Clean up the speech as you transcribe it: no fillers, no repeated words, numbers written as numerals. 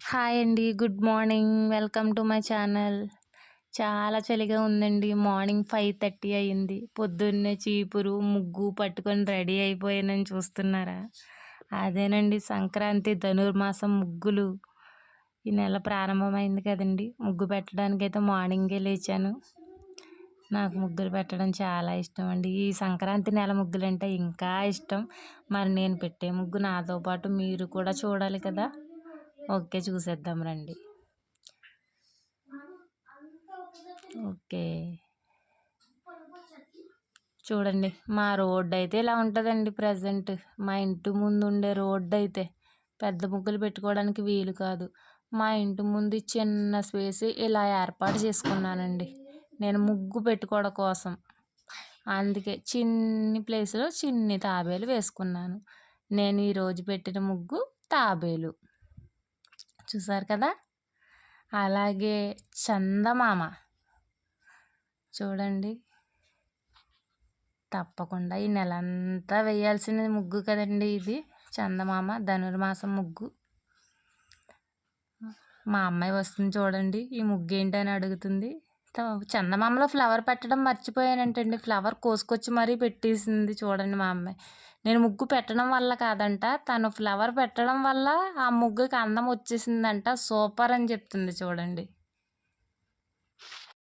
Hi అండి. Good morning. Welcome to my channel. చాలా చలిగా ఉందండి. మార్నింగ్ 5:30 అయింది. పొద్దున్నే చీపురు, ముగ్గు పట్టుకొని రెడీ అయిపోయానని చూస్తున్నారా? అదేనండి సంక్రాంతి, ధనుర్మాసం ముగ్గులు. ఈ నెల ప్రారంభమైంది కదండీ! ముగ్గు పెట్టడానికైతే మార్నింగే లేచాను. నాకు ముగ్గులు పెట్టడం చాలా ఇష్టం అండి. ఈ సంక్రాంతి నెల ముగ్గులంటే ఇంకా ఇష్టం. మరి నేను పెట్టే ముగ్గు నాతో పాటు మీరు కూడా చూడాలి కదా! ఓకే, చూసేద్దాం రండి. ఓకే, చూడండి మా రోడ్డు అయితే ఇలా ఉంటుందండి. ప్రజెంట్ మా ఇంటి ముందు ఉండే రోడ్డు అయితే పెద్ద ముగ్గులు పెట్టుకోవడానికి వీలు కాదు. మా ఇంటి ముందు చిన్న స్పేస్ ఇలా ఏర్పాటు చేసుకున్నానండి నేను ముగ్గు పెట్టుకోవడం కోసం. అందుకే చిన్ని ప్లేస్లో చిన్ని తాబేలు వేసుకున్నాను. నేను ఈరోజు పెట్టిన ముగ్గు తాబేలు చూసారు కదా. అలాగే చందమామ చూడండి. తప్పకుండా ఈ నెలంతా వేయాల్సిన ముగ్గు కదండి ఇది. చందమామ ధనుర్మాసం ముగ్గు. మా అమ్మాయి వస్తుంది చూడండి. ఈ ముగ్గు ఏంటని అడుగుతుంది. చందమామలో ఫ్లవర్ పెట్టడం మర్చిపోయానంటండి. ఫ్లవర్ కోసుకొచ్చి మరీ పెట్టేసింది చూడండి మా అమ్మాయి. నేను ముగ్గు పెట్టడం వల్ల కాదంట, తను ఫ్లవర్ పెట్టడం వల్ల ఆ ముగ్గుకి అందం వచ్చేసిందంట. సూపర్ అని చెప్తుంది చూడండి.